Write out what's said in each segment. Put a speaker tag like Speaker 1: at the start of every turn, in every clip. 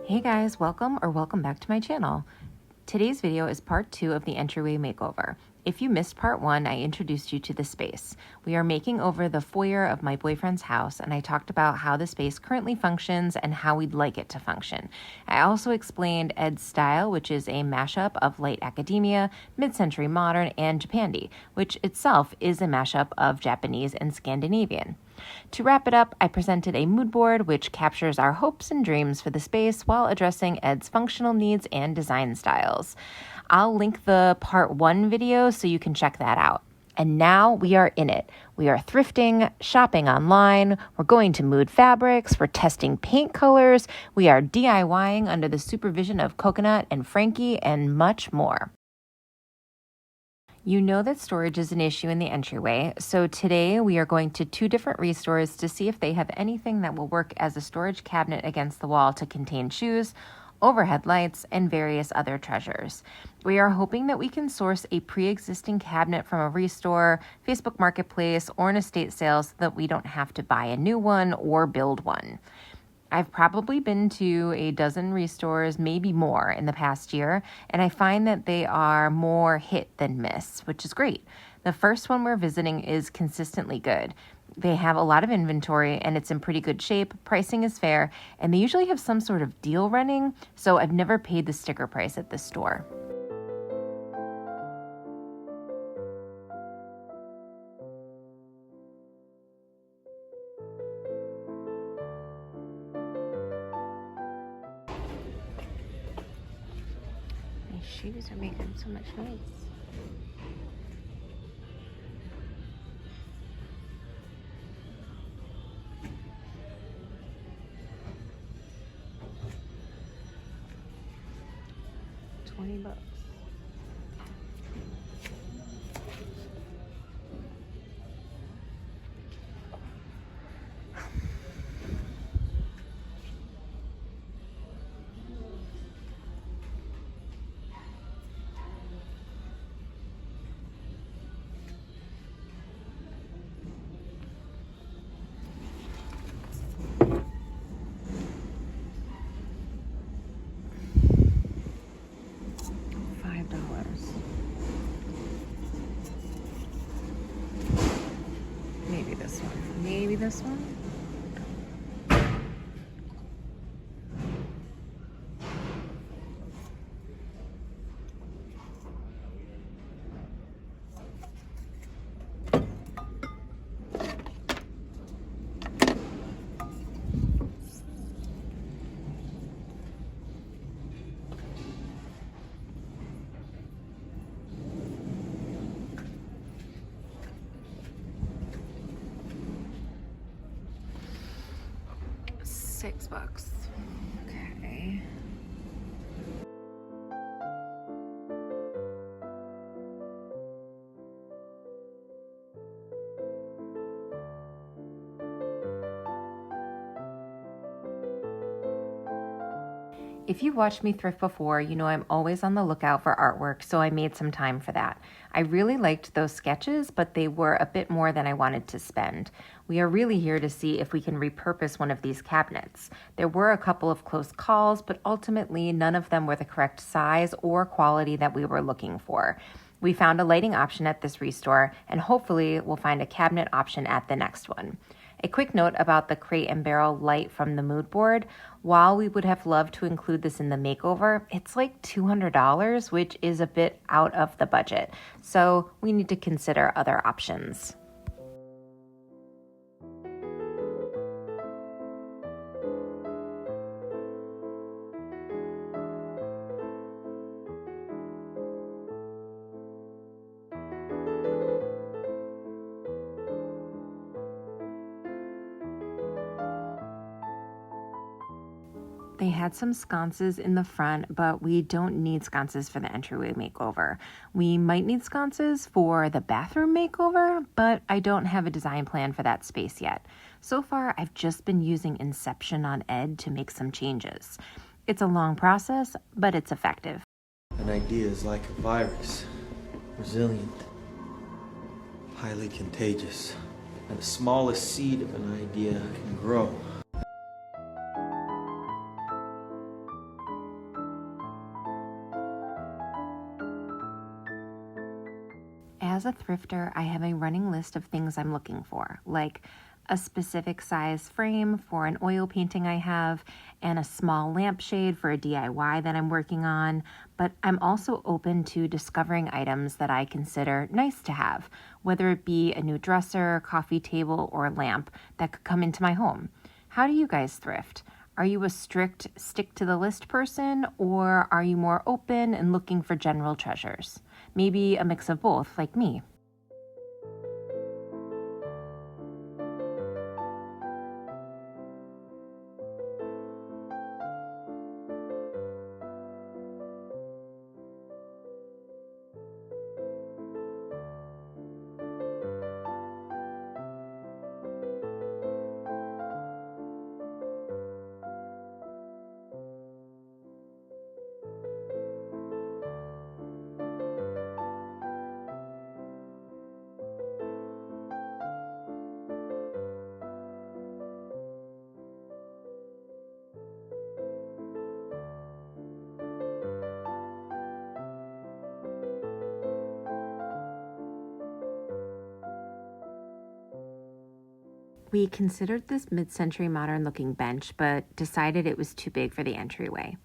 Speaker 1: Hey guys, welcome back to my channel. Today's video is part 2 of the Entryway Makeover. If you missed part 1, I introduced you to the space. We are making over the foyer of my boyfriend's house, and I talked about how the space currently functions and how we'd like it to function. I also explained Ed's style, which is a mashup of late academia, mid-century modern, and Japandi, which itself is a mashup of Japanese and Scandinavian. To wrap it up, I presented a mood board which captures our hopes and dreams for the space while addressing Ed's functional needs and design styles. I'll link the part 1 video so you can check that out. And now we are in it. We are thrifting, shopping online, we're going to Mood Fabrics, we're testing paint colors, we are DIYing under the supervision of Coconut and Frankie, and much more. You know that storage is an issue in the entryway, so today we are going to 2 different restores to see if they have anything that will work as a storage cabinet against the wall to contain shoes, overhead lights, and various other treasures. We are hoping that we can source a pre-existing cabinet from a restore, Facebook Marketplace, or an estate sale so that we don't have to buy a new one or build one. I've probably been to a dozen restores, maybe more, in the past year, and I find that they are more hit than miss, which is great. The first one we're visiting is consistently good. They have a lot of inventory and it's in pretty good shape, pricing is fair, and they usually have some sort of deal running, so I've never paid the sticker price at this store. Shoes are making so much noise. $20. Maybe this one? $6. Okay. If you've watched me thrift before, you know I'm always on the lookout for artwork, so I made some time for that. I really liked those sketches, but they were a bit more than I wanted to spend. We are really here to see if we can repurpose one of these cabinets. There were a couple of close calls, but ultimately none of them were the correct size or quality that we were looking for. We found a lighting option at this restore, and hopefully we'll find a cabinet option at the next one. A quick note about the crate and barrel light from the mood board. While we would have loved to include this in the makeover, it's like $200, which is a bit out of the budget. So we need to consider other options. They had some sconces in the front, but we don't need sconces for the entryway makeover. We might need sconces for the bathroom makeover, but I don't have a design plan for that space yet. So far, I've just been using Inception on Ed to make some changes. It's a long process, but it's effective.
Speaker 2: An idea is like a virus, resilient, highly contagious, and the smallest seed of an idea can grow.
Speaker 1: As a thrifter, I have a running list of things I'm looking for, like a specific size frame for an oil painting I have, and a small lampshade for a DIY that I'm working on. But I'm also open to discovering items that I consider nice to have, whether it be a new dresser, coffee table, or lamp that could come into my home. How do you guys thrift? Are you a strict stick to the list person, or are you more open and looking for general treasures? Maybe a mix of both, like me. We considered this mid-century modern looking bench, but decided it was too big for the entryway.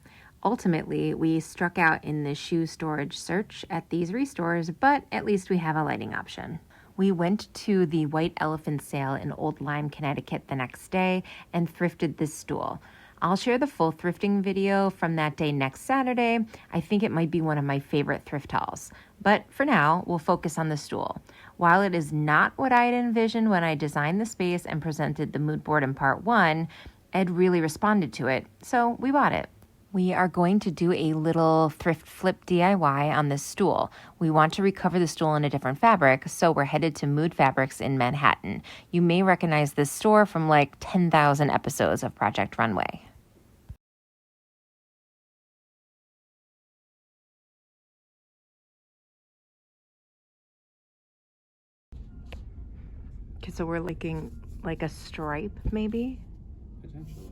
Speaker 1: Ultimately, we struck out in the shoe storage search at these restores, but at least we have a lighting option. We went to the White Elephant sale in Old Lyme, Connecticut the next day and thrifted this stool. I'll share the full thrifting video from that day next Saturday. I think it might be one of my favorite thrift hauls. But for now, we'll focus on the stool. While it is not what I had envisioned when I designed the space and presented the mood board in part 1, Ed really responded to it, so we bought it. We are going to do a little thrift flip DIY on this stool. We want to recover the stool in a different fabric, so we're headed to Mood Fabrics in Manhattan. You may recognize this store from like 10,000 episodes of Project Runway. Okay, so we're looking like a stripe, maybe?
Speaker 3: Potentially.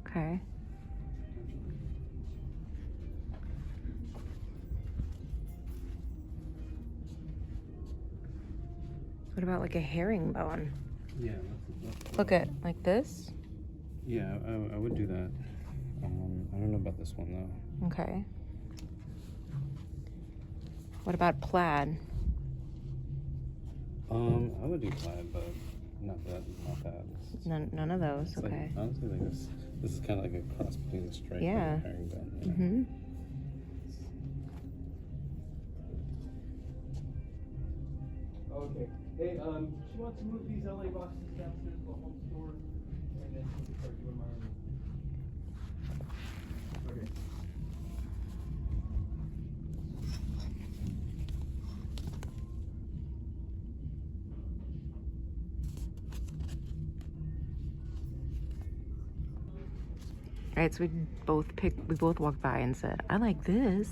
Speaker 1: Okay. What about like a herringbone?
Speaker 3: Yeah. That's
Speaker 1: Look at like this?
Speaker 3: Yeah, I would do that. I don't know about this one though.
Speaker 1: Okay. What about plaid?
Speaker 3: I would do plaid, but not that.
Speaker 1: None of those.
Speaker 3: It's
Speaker 1: Okay.
Speaker 3: Like, honestly, like this is kind of like a cross between the stripe
Speaker 1: Yeah.
Speaker 3: and the herringbone. You know?
Speaker 1: Mm-hmm.
Speaker 4: Okay. Hey, she wants to move these LA boxes downstairs to the home store, and then she'll start doing my own. Okay.
Speaker 1: All right, so we both walked by and said, I like this.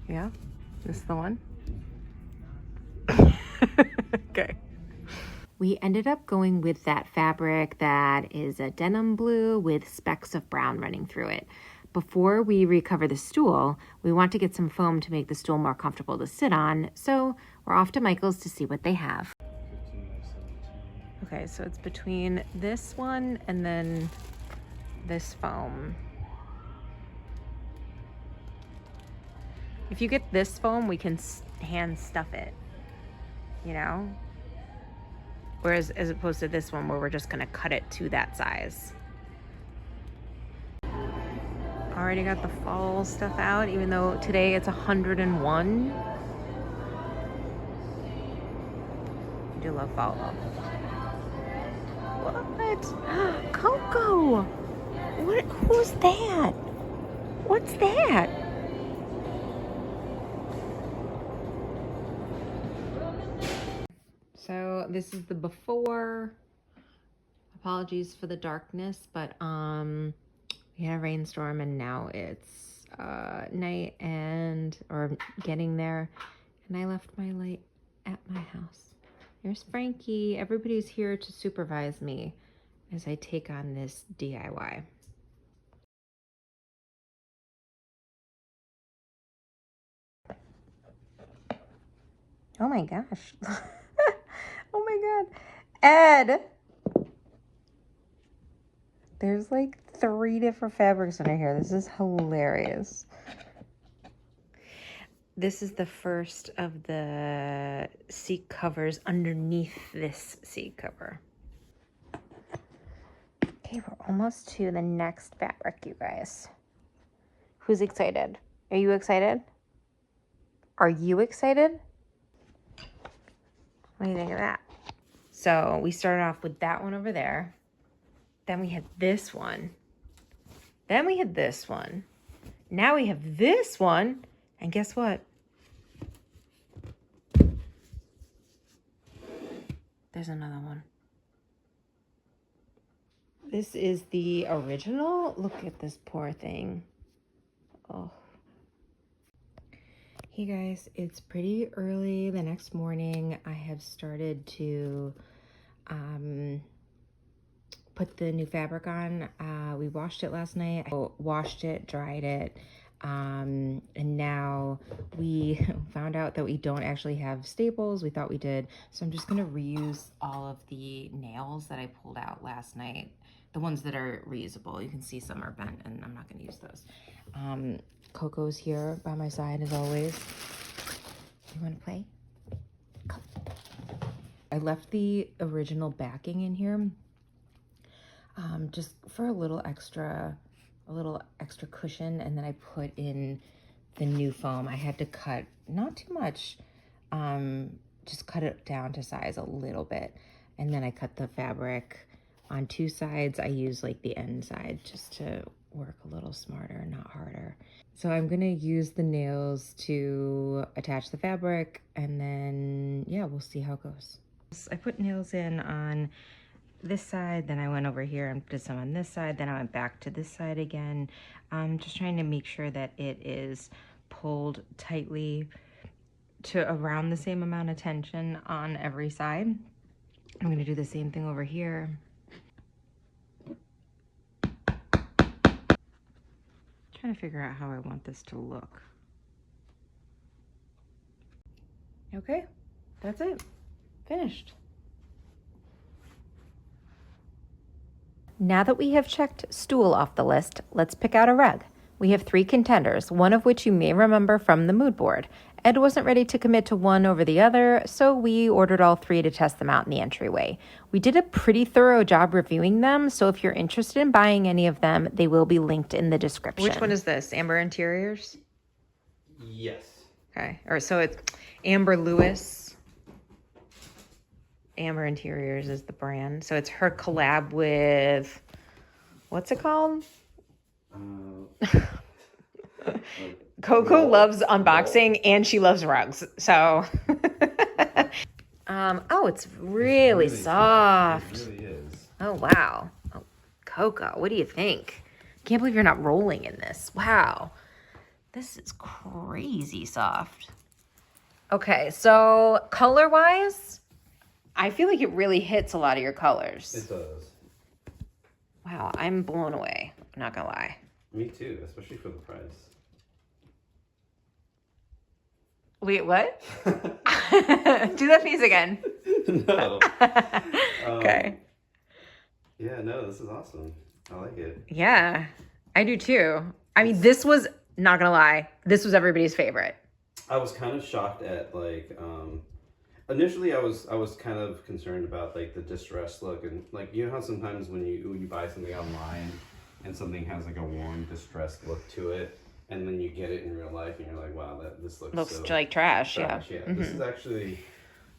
Speaker 1: Yeah? This is the one? Okay. We ended up going with that fabric that is a denim blue with specks of brown running through it. Before we recover the stool, we want to get some foam to make the stool more comfortable to sit on, so we're off to Michael's to see what they have.
Speaker 3: 15 by 17.
Speaker 1: Okay, so it's between this one and then this foam. If you get this foam, we can hand stuff it, you know? Whereas as opposed to this one where we're just gonna cut it to that size. Already got the fall stuff out, even though today it's 101. I do love fall though. What? Coco! What? Who's that? What's that? So this is the before. Apologies for the darkness, but we had a rainstorm and now it's night or getting there, and I left my light at my house. Here's Frankie. Everybody's here to supervise me as I take on this DIY. Oh my gosh. Oh my God. Ed. There's like 3 different fabrics under here. This is hilarious. This is the first of the seat covers underneath this seat cover. Okay, we're almost to the next fabric, you guys. Who's excited? Are you excited? Are you excited? What do you think of that? So we started off with that one over there. Then we had this one. Then we had this one. Now we have this one. And guess what? There's another one. This is the original. Look at this poor thing. Oh. Hey guys, it's pretty early the next morning. I have started to put the new fabric on. We washed it last night. I washed it, dried it, and now we found out that we don't actually have staples. We thought we did. So I'm just gonna reuse all of the nails that I pulled out last night. The ones that are reusable. You can see some are bent and I'm not gonna use those. Coco's here by my side as always. You wanna play? Come. I left the original backing in here just for a little extra cushion, and then I put in the new foam. I had to cut, not too much, just cut it down to size a little bit. And then I cut the fabric on 2 sides. I use like the end side just to work a little smarter, not harder. So I'm gonna use the nails to attach the fabric, and then yeah, we'll see how it goes. I put nails in on this side, then I went over here and did some on this side, then I went back to this side again. Just trying to make sure that it is pulled tightly to around the same amount of tension on every side. I'm gonna do the same thing over here. Trying to figure out how I want this to look. Okay, that's it. Finished. Now that we have checked stool off the list, let's pick out a rug. We have 3 contenders, one of which you may remember from the mood board. Ed wasn't ready to commit to one over the other, so we ordered all 3 to test them out in the entryway. We did a pretty thorough job reviewing them, so if you're interested in buying any of them, they will be linked in the description. Which one is this? Amber Interiors?
Speaker 2: Yes.
Speaker 1: Okay, or so it's Amber Lewis. Amber Interiors is the brand. So it's her collab with, what's it called? Coco loves unboxing and she loves rugs. So, oh, it's really soft.
Speaker 3: It really is.
Speaker 1: Oh, wow. Oh, Coco, what do you think? Can't believe you're not rolling in this. Wow. This is crazy soft. Okay, so color-wise, I feel like it really hits a lot of your colors.
Speaker 3: It does.
Speaker 1: Wow, I'm blown away. I'm not gonna lie.
Speaker 3: Me too, especially for the price.
Speaker 1: Wait, what? Do that face again.
Speaker 3: No.
Speaker 1: Okay.
Speaker 3: Yeah, no, this is awesome. I like it.
Speaker 1: Yeah, I do too. I mean, this was, not gonna lie, this was everybody's favorite.
Speaker 3: I was kind of shocked at like, initially I was kind of concerned about like the distressed look, and like, you know how sometimes when you buy something online and something has like a warm distressed look to it, and then you get it in real life and you're like, wow, this looks so
Speaker 1: like trash.
Speaker 3: yeah.
Speaker 1: Mm-hmm.
Speaker 3: This is actually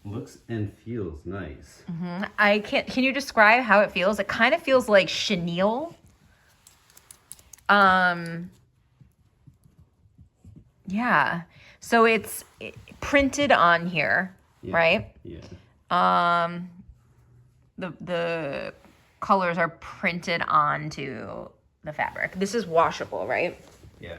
Speaker 3: looks and feels nice.
Speaker 1: Mm-hmm. Can you describe how it feels? It kind of feels like chenille. Yeah. So it's printed on here,
Speaker 3: Yeah.
Speaker 1: right?
Speaker 3: Yeah.
Speaker 1: The colors are printed onto the fabric. This is washable, right?
Speaker 3: Yeah.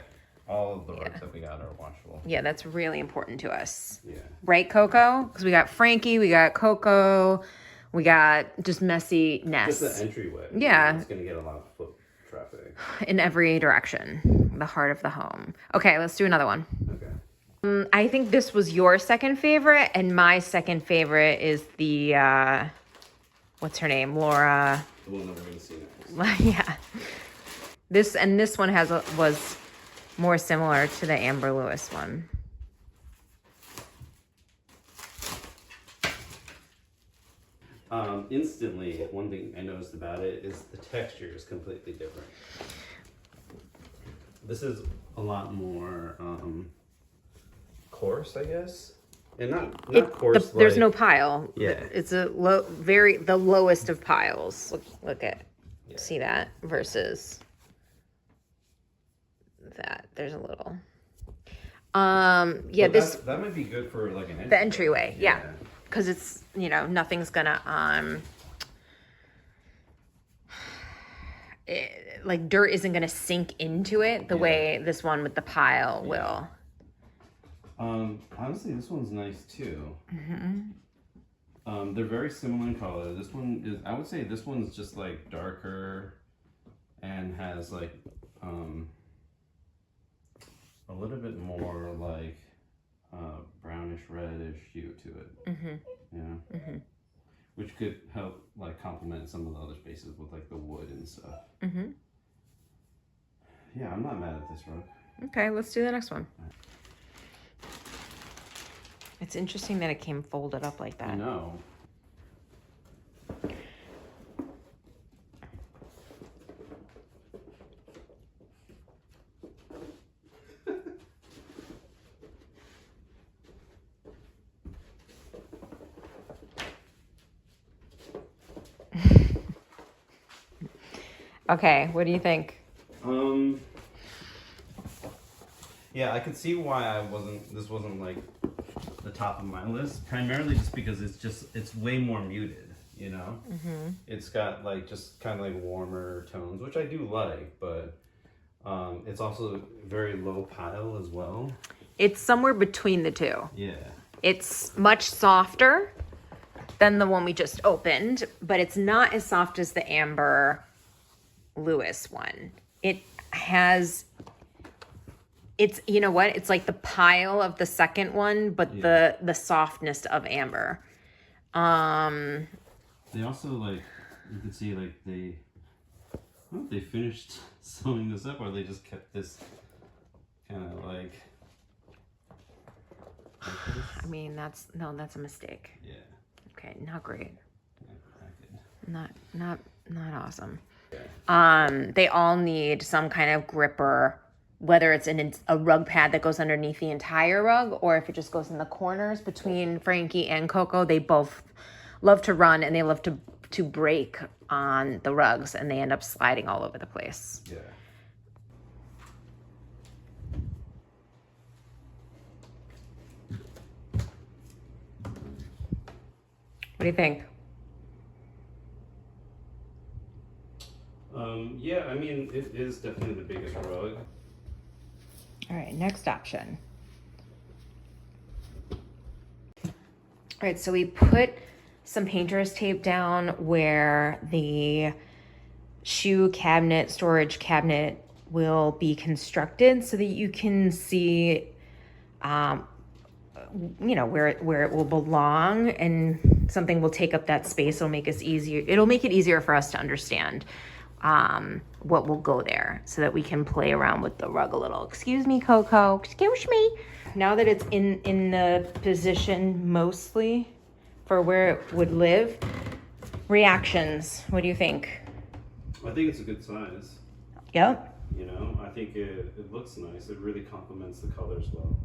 Speaker 3: All of the rugs that we got are washable.
Speaker 1: Yeah, that's really important to us.
Speaker 3: Yeah.
Speaker 1: Right, Coco? Because we got Frankie, we got Coco, we got just messy nests.
Speaker 3: Just the entryway.
Speaker 1: Yeah.
Speaker 3: It's going to get a lot of foot traffic.
Speaker 1: In every direction. The heart of the home. Okay, let's do another one.
Speaker 3: Okay.
Speaker 1: I think this was your second favorite, and my second favorite is the, what's her name? Laura.
Speaker 3: The one that we're gonna see next.
Speaker 1: Yeah. This one was more similar to the Amber Lewis one.
Speaker 3: Instantly, one thing I noticed about it is the texture is completely different. This is a lot more coarse, I guess, and not coarse.
Speaker 1: There's no pile.
Speaker 3: Yeah.
Speaker 1: It's the lowest of piles. Look at, see that versus that. There's a little. Yeah,
Speaker 3: that might be good for like an
Speaker 1: the entryway. Yeah. Because it's, you know, nothing's gonna like dirt isn't gonna sink into it the way this one with the pile will.
Speaker 3: Honestly, this one's nice too. They're very similar in color. This one is, I would say this one's just like darker and has like a little bit more like brownish reddish hue to it. Yeah. Which could help like complement some of the other spaces with like the wood and stuff. Yeah, I'm not mad at this rug.
Speaker 1: Okay, let's do the next one. It's interesting that it came folded up like that.
Speaker 3: I know.
Speaker 1: Okay, what do you think?
Speaker 3: Yeah, I could see why this wasn't like the top of my list, primarily just because it's way more muted, you know? It's got like just kind of like warmer tones, which I do like, but it's also very low pile as well.
Speaker 1: It's somewhere between the two.
Speaker 3: Yeah.
Speaker 1: It's much softer than the one we just opened, but it's not as soft as the Amber Lewis one. It's, you know what? It's like the pile of the second one, but the softness of Amber.
Speaker 3: They also like, you can see like they finished sewing this up, or they just kept this kind of like this.
Speaker 1: I mean, that's a mistake.
Speaker 3: Yeah.
Speaker 1: Okay, not great.
Speaker 3: Yeah,
Speaker 1: Not awesome.
Speaker 3: yeah.
Speaker 1: They all need some kind of gripper, whether it's a rug pad that goes underneath the entire rug, or if it just goes in the corners between Frankie and Coco. They both love to run, and they love to break on the rugs, and they end up sliding all over the place.
Speaker 3: Yeah.
Speaker 1: What do you think?
Speaker 3: Yeah, I mean, it is definitely the biggest rug.
Speaker 1: All right, next option. All right, so we put some painter's tape down where the shoe cabinet, storage cabinet will be constructed so that you can see, you know, where it will belong, and something will take up that space. It'll make it easier for us to understand what will go there, so that we can play around with the rug a little. Excuse me, Coco. Excuse me. Now that it's in the position mostly for where it would live, reactions. What do you think?
Speaker 3: I think it's a good size.
Speaker 1: Yep.
Speaker 3: You know, I think it looks nice. It really complements the colors well.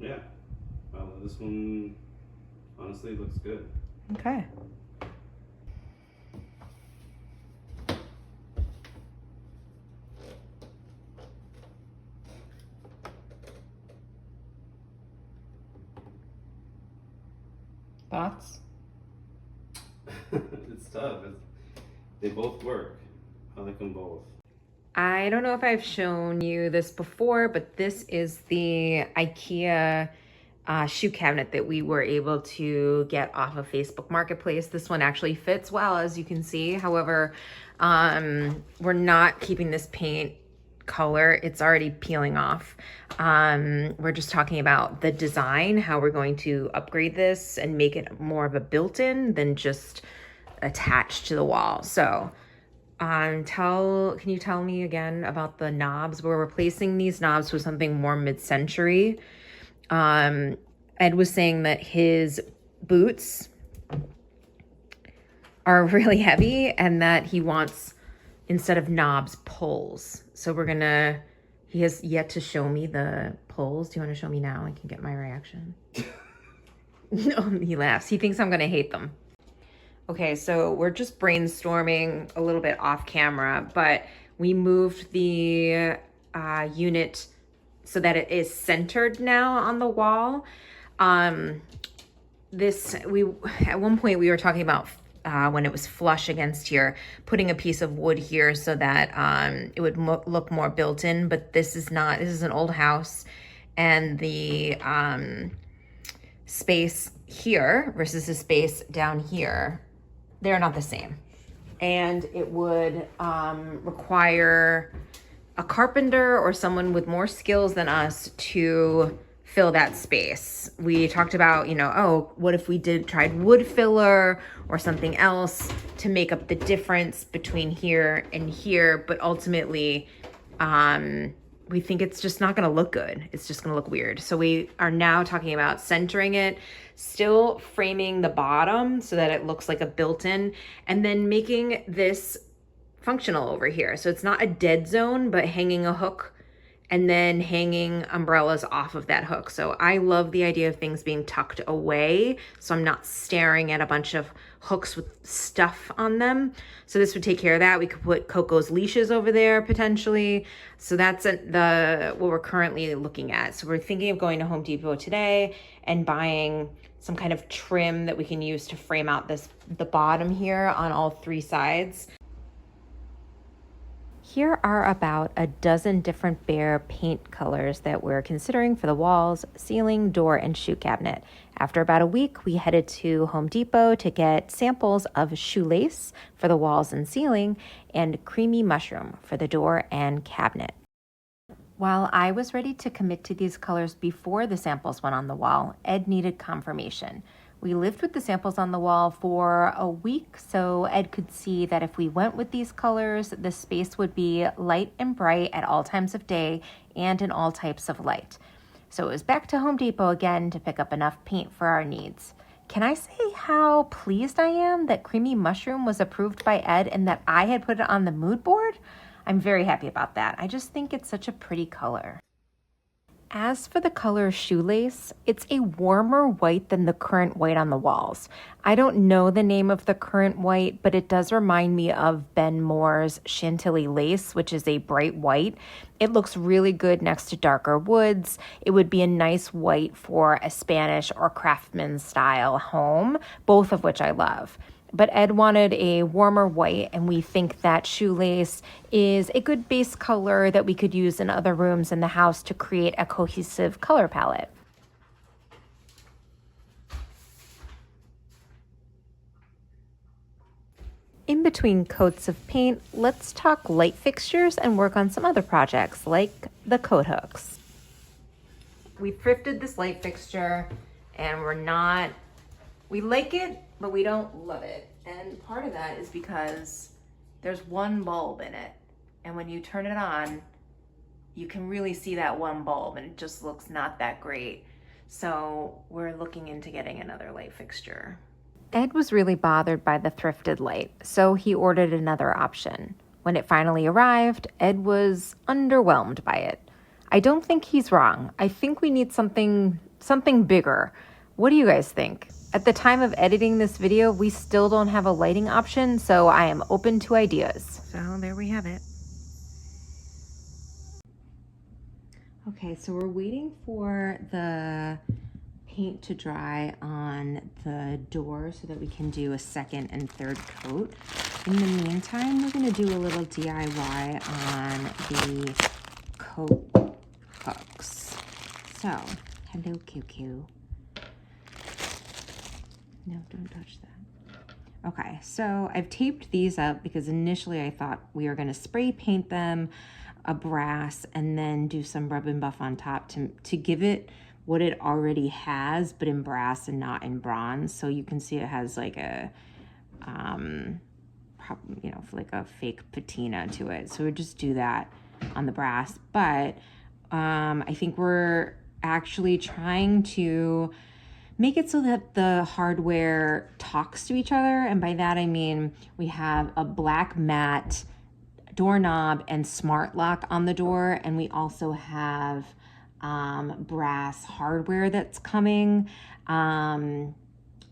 Speaker 3: Yeah. This one honestly looks good.
Speaker 1: Okay. Thoughts?
Speaker 3: It's tough. They both work. I like them both.
Speaker 1: I don't know if I've shown you this before, but this is the IKEA shoe cabinet that we were able to get off of Facebook Marketplace. This one actually fits well, as you can see. However, we're not keeping this paint color, it's already peeling off. We're just talking about the design, how we're going to upgrade this and make it more of a built-in than just attached to the wall. So can you tell me again about the knobs? We're replacing these knobs with something more mid-century. Ed was saying that his boots are really heavy and that he wants, instead of knobs, pulls. So he has yet to show me the pulls. Do you want to show me now? I can get my reaction. No, he laughs. He thinks I'm gonna hate them. Okay, so we're just brainstorming a little bit off camera, but we moved the unit so that it is centered now on the wall. At one point we were talking about when it was flush against here, putting a piece of wood here so that it would look more built in, but this is an old house, and the space here versus the space down here, they're not the same. And it would require a carpenter or someone with more skills than us to fill that space. We talked about, what if we tried wood filler or something else to make up the difference between here and here, but ultimately we think it's just not gonna look good. It's just gonna look weird. So we are now talking about centering it, still framing the bottom so that it looks like a built-in, and then making this functional over here. So it's not a dead zone, but hanging a hook and then hanging umbrellas off of that hook. So I love the idea of things being tucked away, so I'm not staring at a bunch of hooks with stuff on them. So this would take care of that. We could put Coco's leashes over there potentially. So that's what we're currently looking at. So we're thinking of going to Home Depot today and buying some kind of trim that we can use to frame out the bottom here on all three sides. Here are about a dozen different bare paint colors that we're considering for the walls, ceiling, door, and shoe cabinet. After about a week, we headed to Home Depot to get samples of shoelace for the walls and ceiling and creamy mushroom for the door and cabinet. While I was ready to commit to these colors before the samples went on the wall, Ed needed confirmation. We lived with the samples on the wall for a week, so Ed could see that if we went with these colors, the space would be light and bright at all times of day and in all types of light. So it was back to Home Depot again to pick up enough paint for our needs. Can I say how pleased I am that Creamy Mushroom was approved by Ed and that I had put it on the mood board? I'm very happy about that. I just think it's such a pretty color. As for the color Shoelace, it's a warmer white than the current white on the walls. I don't know the name of the current white, but it does remind me of Ben Moore's Chantilly Lace, which is a bright white. It looks really good next to darker woods. It would be a nice white for a Spanish or craftsman style home, both of which I love. But Ed wanted a warmer white, and we think that Shoelace is a good base color that we could use in other rooms in the house to create a cohesive color palette. In between coats of paint, let's talk light fixtures and work on some other projects like the coat hooks. We thrifted this light fixture and we like it, but we don't love it. And part of that is because there's one bulb in it. And when you turn it on, you can really see that one bulb and it just looks not that great. So we're looking into getting another light fixture. Ed was really bothered by the thrifted light, so he ordered another option. When it finally arrived, Ed was underwhelmed by it. I don't think he's wrong. I think we need something bigger. What do you guys think? At the time of editing this video, we still don't have a lighting option, so I am open to ideas. So there we have it. Okay, so we're waiting for the paint to dry on the door so that we can do a second and third coat. In the meantime, we're gonna do a little DIY on the coat hooks. So, hello, Cuckoo. No, don't touch that. Okay, so I've taped these up because initially I thought we were gonna spray paint them a brass and then do some rub and buff on top to give it what it already has, but in brass and not in bronze. So you can see it has like a, you know, like a fake patina to it. So we just do that on the brass. But I think we're actually trying to make it so that the hardware talks to each other. And by that, I mean, we have a black matte doorknob and smart lock on the door. And we also have brass hardware that's coming. And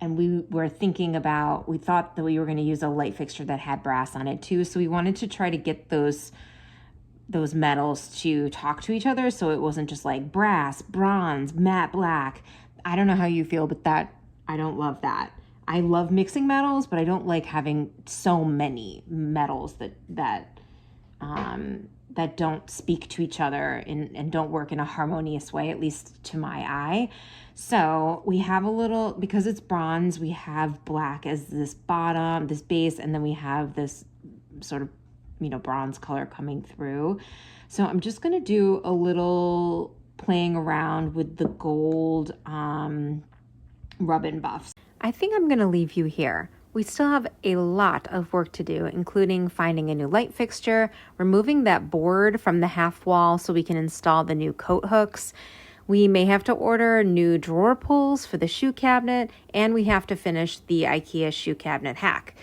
Speaker 1: we were thinking about, we thought that we were going to use a light fixture that had brass on it too. So we wanted to try to get those metals to talk to each other. So it wasn't just like brass, bronze, matte black. I don't know how you feel, but I don't love that. I love mixing metals, but I don't like having so many metals that don't speak to each other and don't work in a harmonious way, at least to my eye. So we have a little, because it's bronze, we have black as this bottom, this base, and then we have this sort of, you know, bronze color coming through. So I'm just gonna do a little playing around with the gold rub and buffs. I think I'm gonna leave you here. We still have a lot of work to do, including finding a new light fixture, removing that board from the half wall so we can install the new coat hooks. We may have to order new drawer pulls for the shoe cabinet, and we have to finish the IKEA shoe cabinet hack.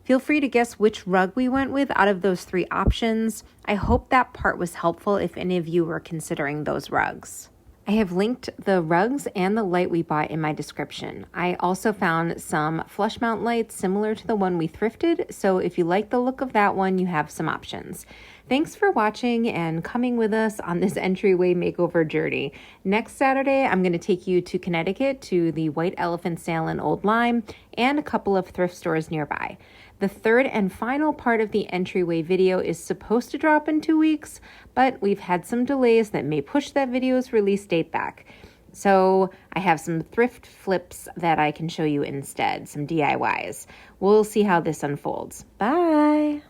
Speaker 1: Feel free to guess which rug we went with out of those 3 options. I hope that part was helpful if any of you were considering those rugs. I have linked the rugs and the light we bought in my description. I also found some flush mount lights similar to the one we thrifted, so if you like the look of that one, you have some options. Thanks for watching and coming with us on this entryway makeover journey. Next Saturday, I'm going to take you to Connecticut to the White Elephant Sale in Old Lyme and a couple of thrift stores nearby. The third and final part of the entryway video is supposed to drop in 2 weeks, but we've had some delays that may push that video's release date back. So I have some thrift flips that I can show you instead, some DIYs. We'll see how this unfolds. Bye!